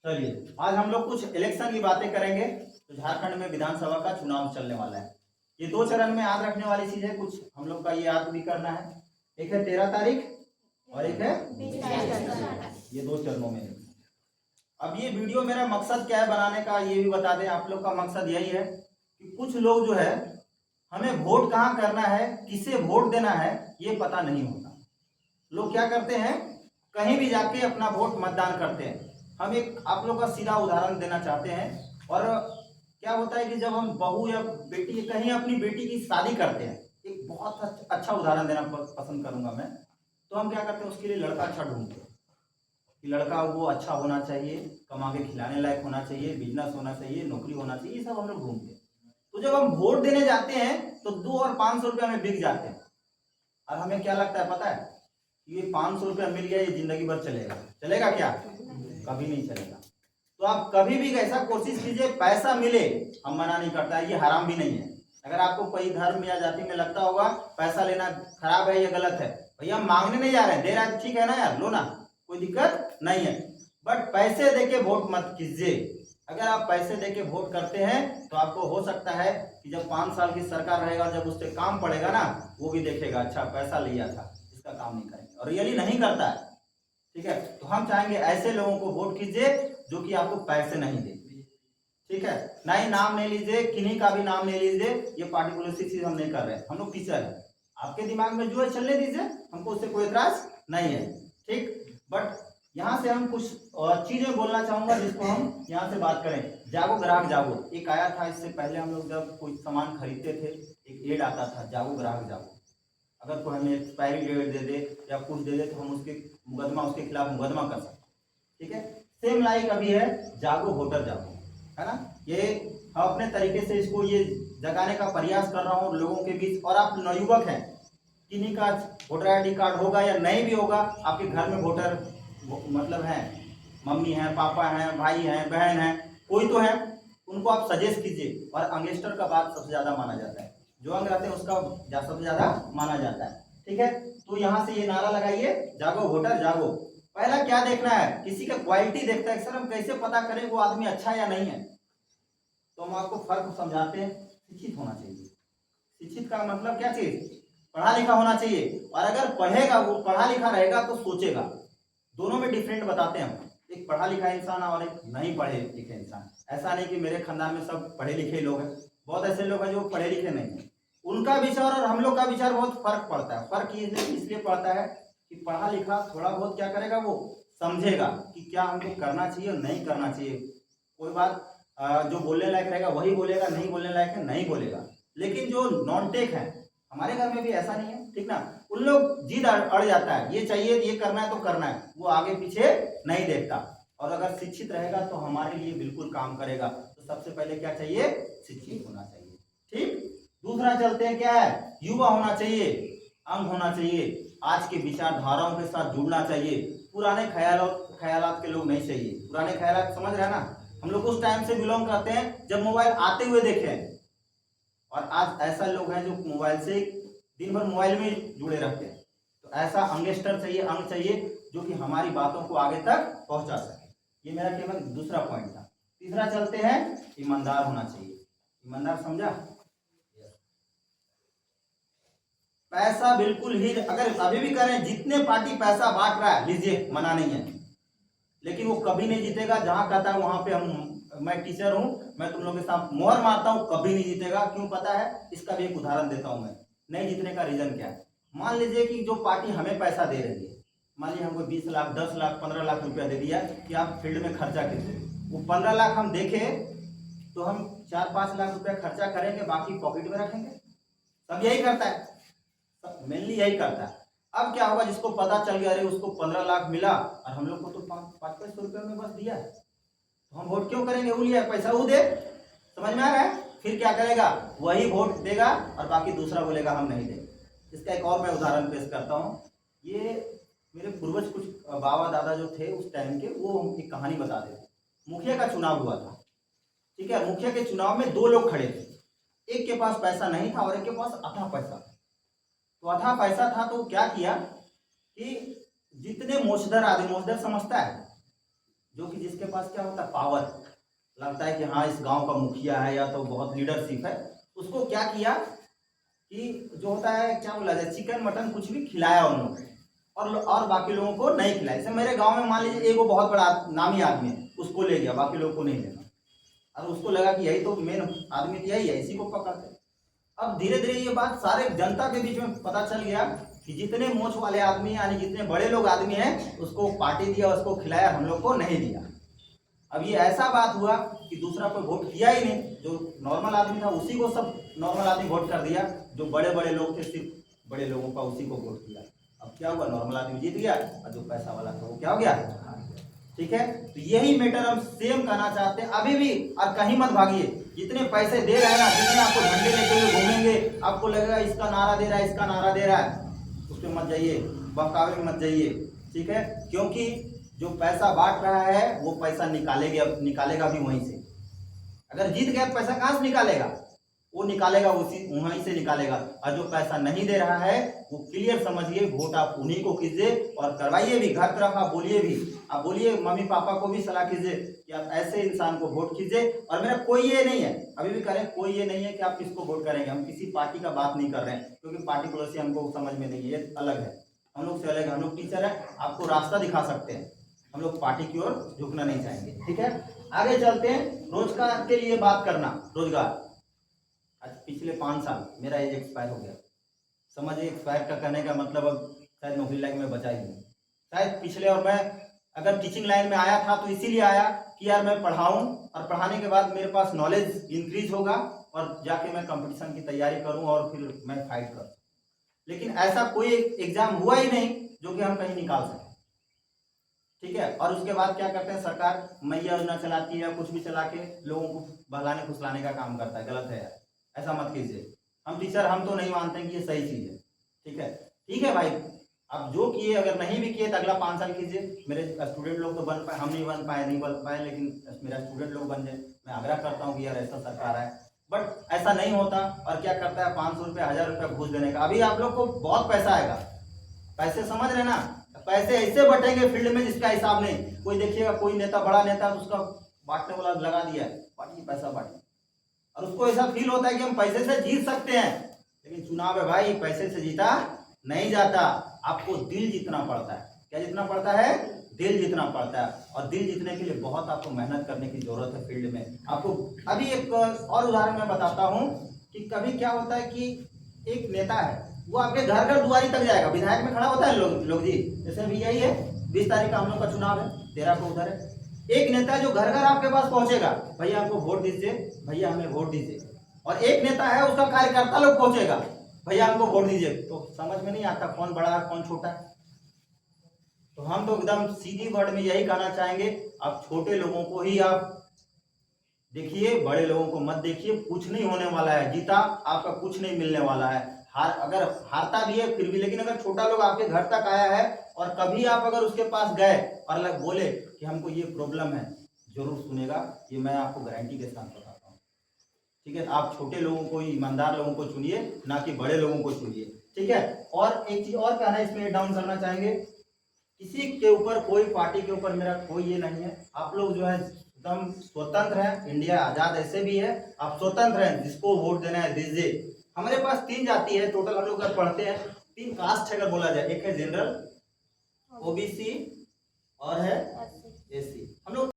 चलिए आज हम लोग कुछ इलेक्शन की बातें करेंगे। तो झारखंड में विधानसभा का चुनाव चलने वाला है। ये 2 चरण में याद रखने वाली चीज है, कुछ हम लोग का ये याद भी करना है। एक है 13 तारीख और एक है 20 तारीख। ये 2 चरणों में। अब ये वीडियो मेरा मकसद क्या है बनाने का, ये भी बता दें। आप लोग का मकसद यही है कि कुछ लोग जो है हमें वोट कहाँ करना है, किसे वोट देना है, ये पता नहीं होता। लोग क्या करते हैं, कहीं भी जाके अपना वोट मतदान करते हैं। हम एक आप लोग का सीधा उदाहरण देना चाहते हैं। और क्या होता है कि जब हम बहू या बेटी कहीं अपनी बेटी की शादी करते हैं, एक बहुत अच्छा उदाहरण देना पसंद करूंगा मैं। तो हम क्या करते हैं, उसके लिए लड़का अच्छा ढूंढते हैं कि लड़का वो अच्छा होना चाहिए, कमा के खिलाने लायक होना चाहिए, बिजनेस होना चाहिए, नौकरी होना चाहिए, ये सब हम लोग ढूंढते हैं। तो जब हम वोट देने जाते हैं तो 2 और 500 रुपये हमें बिक जाते हैं। और हमें क्या लगता है पता है, ये 500 रुपया मिल गया, ये जिंदगी भर चलेगा। चलेगा क्या? कभी नहीं चलेगा। तो आप कभी भी ऐसा कोशिश कीजिए पैसा मिले, हम मना नहीं करता है, ये हराम भी नहीं है। अगर आपको कोई धर्म या जाति में लगता होगा पैसा लेना खराब है, ये गलत है, भैया हम मांगने नहीं जा रहे हैं, दे रहा है ठीक है ना यार, लो ना, कोई दिक्कत नहीं है। बट पैसे देके वोट मत कीजिए। अगर आप पैसे देके वोट करते हैं तो आपको हो सकता है कि जब 5 साल की सरकार रहेगा, जब उससे काम पड़ेगा ना, वो भी देखेगा अच्छा पैसा लिया था, इसका काम नहीं करेंगे, और रियली नहीं करता है। ठीक है, तो हम चाहेंगे ऐसे लोगों को वोट कीजिए जो कि आपको पैसे नहीं दे। ठीक है, ना ही नाम नहीं लीजिए, किन्हीं का भी नाम नहीं लीजिए, ये पार्टिकुलर चीज हम नहीं कर रहे हैं, हम लोग टीचर हैं। आपके दिमाग में जो है चलने दीजिए, हमको उससे कोई एतराज नहीं है। ठीक, बट यहाँ से हम कुछ चीजें बोलना चाहूंगा जिसको हम यहाँ से बात करें। जागो ग्राहक जागो, एक आया था इससे पहले, हम लोग जब कोई सामान खरीदते थे एक एड आता था, जागो ग्राहक जागो। अगर कोई हमें एक्सपायरी डेट दे दे या कुछ दे दे तो हम उसके खिलाफ मुकदमा कर सकते। ठीक है, सेम लाइक अभी है जागो वोटर जागो, है ना। ये हम अपने तरीके से इसको ये जगाने का प्रयास कर रहा हूँ लोगों के बीच। और आप नवयुवक हैं, किन्हीं का वोटर ID कार्ड होगा या नहीं भी होगा, आपके घर में वोटर मतलब है, मम्मी है, पापा है, भाई है, बहन है, कोई तो है, उनको आप सजेस्ट कीजिए। और अंगेस्टर का बात सबसे ज्यादा माना जाता है, जो अंग रहते हैं उसका सबसे ज्यादा माना जाता है। ठीक है, तो यहाँ से ये नारा लगाइए, जागो वोटर जागो। पहला क्या देखना है, किसी का क्वालिटी देखता है, सर हम कैसे पता करें वो आदमी अच्छा या नहीं है। तो हम आपको फर्क समझाते हैं, शिक्षित होना चाहिए। शिक्षित का मतलब क्या चीज, पढ़ा लिखा होना चाहिए। और अगर पढ़ेगा, वो पढ़ा लिखा रहेगा तो सोचेगा। दोनों में डिफरेंट बताते हैं हम, एक पढ़ा लिखा इंसान और एक नहीं पढ़े लिखे इंसान। ऐसा नहीं कि मेरे खानदान में सब पढ़े लिखे लोग हैं, बहुत ऐसे लोग हैं जो पढ़े लिखे नहीं हैं। उनका विचार और हम लोग का विचार बहुत फर्क पड़ता है। फर्क इसलिए पड़ता है कि पढ़ा लिखा थोड़ा बहुत क्या करेगा, वो समझेगा कि क्या हमको करना चाहिए और नहीं करना चाहिए। कोई बात जो बोलने लायक रहेगा वही बोलेगा, नहीं बोलने लायक है नहीं बोलेगा। लेकिन जो नॉन टेक है, हमारे घर में भी ऐसा नहीं है, ठीक ना, उन लोग जिद अड़ जाता है, ये चाहिए, ये करना है तो करना है, वो आगे पीछे नहीं देखता। और अगर शिक्षित रहेगा तो हमारे लिए बिल्कुल काम करेगा। तो सबसे पहले क्या चाहिए, शिक्षित होना चाहिए। ठीक, दूसरा चलते हैं, क्या है, युवा होना चाहिए, अंग होना चाहिए, आज के विचारधाराओं के साथ जुड़ना चाहिए। पुराने ख्यालात के लोग नहीं चाहिए। पुराने ख्यालात समझ रहे हैं ना, हम लोग उस टाइम से बिलोंग करते हैं जब मोबाइल आते हुए देखे हैं। और आज ऐसा लोग हैं जो मोबाइल से दिन भर मोबाइल में जुड़े रहते हैं। तो ऐसा अंगेस्टर चाहिए, अंग चाहिए, जो कि हमारी बातों को आगे तक पहुंचा सके। ये मेरा केवल दूसरा पॉइंट था। तीसरा चलते हैं, ईमानदार होना चाहिए। ईमानदार समझा, पैसा बिल्कुल ही, अगर अभी भी करें, जितने पार्टी पैसा बांट रहा है लीजिए, मना नहीं है, लेकिन वो कभी नहीं जीतेगा। जहां कहता है वहां पे मैं टीचर हूं, मैं तुम लोग के साथ मोहर मारता हूं, कभी नहीं जीतेगा। क्यों पता है, इसका भी एक उदाहरण देता हूं मैं। नहीं जीतने का रीजन क्या है, मान लीजिए कि जो पार्टी हमें पैसा दे रही है, मान लीजिए हमको 20 लाख, 10 लाख, 15 लाख रुपया दे दिया कि आप फील्ड में खर्चा कीजिए। वो 15 लाख हम देखे तो हम 4-5 लाख रुपया खर्चा करेंगे, बाकी पॉकेट में रखेंगे। सब यही करता है, सब मेनली यही करता है। अब क्या होगा, जिसको पता चल गया अरे उसको 15 लाख मिला और हम लोग को तो 500 रुपये में बस दिया है, तो हम वोट क्यों करेंगे, वो लिया पैसा वो दे। समझ में आ रहा है, फिर क्या करेगा, वही वोट देगा और बाकी दूसरा बोलेगा हम नहीं देंगे। इसका एक और मैं उदाहरण पेश करता हूँ। ये मेरे पूर्वज कुछ बाबा दादा जो थे उस टाइम के, वो एक कहानी बता देते। मुखिया का चुनाव हुआ था, ठीक है, मुखिया के चुनाव में 2 लोग खड़े थे। एक के पास पैसा नहीं था और एक के पास अथा पैसा था। तो अथा पैसा था तो क्या किया कि जितने मोशदर आदमी, मोशदर समझता है, जो कि जिसके पास क्या होता है, पावर, लगता है कि हाँ इस गांव का मुखिया है या तो बहुत लीडरशिप है, उसको क्या किया कि जो होता है क्या बोला जाए, चिकन मटन कुछ भी खिलाया उन लोग और बाकी लोगों को नहीं खिलाया। जैसे मेरे गांव में मान लीजिए एक वो बहुत बड़ा नामी आदमी है, उसको ले गया, बाकी लोगों को नहीं लेना, और उसको लगा कि यही तो मेन आदमी तो यही है, इसी को पकड़ते। अब धीरे धीरे ये बात सारे जनता के बीच में पता चल गया कि जितने मोछ वाले आदमी यानी जितने बड़े लोग आदमी हैं उसको पार्टी दिया, उसको खिलाया, हम लोग को नहीं दिया। अब ये ऐसा बात हुआ कि दूसरा कोई वोट किया ही नहीं, जो नॉर्मल आदमी था उसी को सब नॉर्मल आदमी वोट कर दिया, जो बड़े बड़े लोग थे सिर्फ बड़े लोगों का उसी को वोट किया। अब क्या हुआ, नॉर्मल आदमी जीत गया और जो पैसा वाला था वो क्या हो गया, ठीक है। तो यही मैटर हम सेम कहना चाहते हैं अभी भी, और कहीं मत भागिए, जितने पैसे दे रहे हैं ना, जितने आपको झंडे लेते हुए घूमेंगे, आपको लगेगा इसका नारा दे रहा है, इसका नारा दे रहा है, उस पर मत जाइए, बहकावे में मत जाइए, ठीक है। क्योंकि जो पैसा बांट रहा है वो पैसा निकालेगा भी वहीं से। अगर जीत गया पैसा कहाँ से निकालेगा, वो निकालेगा उसी वहीं से निकालेगा। और जो पैसा नहीं दे रहा है वो क्लियर समझिए, वोट आप उन्हीं को कीजिए और करवाइए भी, घर तरफ आप बोलिए भी, आप बोलिए मम्मी पापा को भी सलाह कीजिए कि आप ऐसे इंसान को वोट कीजिए। और मेरा कोई ये नहीं है, अभी भी करें, कोई ये नहीं है कि आप किसको वोट करेंगे, हम किसी पार्टी का बात नहीं कर रहे हैं, क्योंकि पार्टी पड़ोसी हमको समझ में नहीं है, ये अलग है, हम लोग से अलग है। हम लोग टीचर है, आपको रास्ता दिखा सकते हैं, हम लोग पार्टी की ओर झुकना नहीं चाहेंगे, ठीक है। आगे चलते हैं, रोजगार के लिए बात करना। रोजगार, आज पिछले 5 साल मेरा एज एक्सपायर हो गया, समझिए एक्सपायर का करने का मतलब अब शायद नौकरी लाइन में बचा ही नहीं, शायद पिछले, और मैं अगर टीचिंग लाइन में आया था तो इसीलिए आया कि यार मैं पढ़ाऊं और पढ़ाने के बाद मेरे पास नॉलेज इंक्रीज होगा और जाके मैं कंपटीशन की तैयारी करूं और फिर मैं फाइट करूं। लेकिन ऐसा कोई एग्जाम हुआ ही नहीं जो कि हम कहीं निकाल सकें, ठीक है। और उसके बाद क्या करते हैं, सरकार मैया योजना चलाती है, कुछ भी चला के लोगों को बहलाने फुसलाने का काम करता है, गलत है यार, ऐसा मत कीजिए। हम टीचर हम तो नहीं मानते कि ये सही चीज है, ठीक है। ठीक है भाई, आप जो किए, अगर नहीं भी किए तो अगला 5 साल कीजिए। मेरे स्टूडेंट लोग तो बन पाए, हम नहीं बन पाए, लेकिन मेरा स्टूडेंट लोग बन जाए। मैं आग्रह करता हूँ कि यार ऐसा सरकार है, बट ऐसा नहीं होता। और क्या करता है, 500 रुपये 1000 रुपये घूस देने का। अभी आप लोग को बहुत पैसा आएगा, पैसे समझ रहे ना, पैसे ऐसे बटेंगे फील्ड में जिसका हिसाब नहीं। कोई देखिएगा, कोई नेता, बड़ा नेता, तो उसका बांटने वाला लगा दिया है, बांटिए पैसा बांटिए, और उसको ऐसा फील होता है कि हम पैसे से जीत सकते हैं। लेकिन चुनाव है भाई, पैसे से जीता नहीं जाता, आपको दिल जीतना पड़ता है। क्या जीतना पड़ता है, दिल जीतना पड़ता है। और दिल जीतने के लिए बहुत आपको मेहनत करने की जरूरत है फील्ड में। आपको अभी एक और उदाहरण मैं बताता हूँ कि कभी क्या होता है कि एक नेता है, वो आपके घर घर दुआरी तक जाएगा, विधायक में खड़ा होता है लोग जी, जैसे भी यही है, 20 तारीख का हम लोग का चुनाव है, 13 को उधर है। एक नेता जो घर घर आपके पास पहुंचेगा, भैया हमको वोट दीजिए, भैया हमें वोट दीजिए। और एक नेता है, उसका कार्यकर्ता लोग पहुंचेगा, भैया हमको वोट दीजिए। तो समझ में नहीं आता कौन बड़ा है कौन छोटा है। तो हम तो एकदम सीधी वर्ड में यही कहना चाहेंगे, आप छोटे लोगों को ही आप देखिए, बड़े लोगों को मत देखिए। कुछ नहीं होने वाला है, जीता आपका कुछ नहीं मिलने वाला है। अगर हारता भी है फिर भी, लेकिन अगर छोटा लोग आपके घर तक आया है और कभी आप अगर उसके पास गए और अलग बोले कि हमको ये प्रॉब्लम है, जरूर सुनेगा, ये मैं आपको गारंटी के साथ बताता हूँ, ठीक है। आप छोटे लोगों को, ईमानदार लोगों को चुनिए, ना कि बड़े लोगों को चुनिए, ठीक है। और एक चीज और कहना, इसमें डाउन करना चाहेंगे, किसी के ऊपर, कोई पार्टी के ऊपर मेरा कोई ये नहीं है। आप लोग जो है एकदम स्वतंत्र हैं, इंडिया आजाद ऐसे भी है, आप स्वतंत्र हैं, जिसको वोट देना है दीजिए। हमारे पास 3 जाति है टोटल, हम लोग अगर पढ़ते हैं 3 कास्ट अगर बोला जाए, एक है जनरल, ओबीसी और है एससी। हम लोग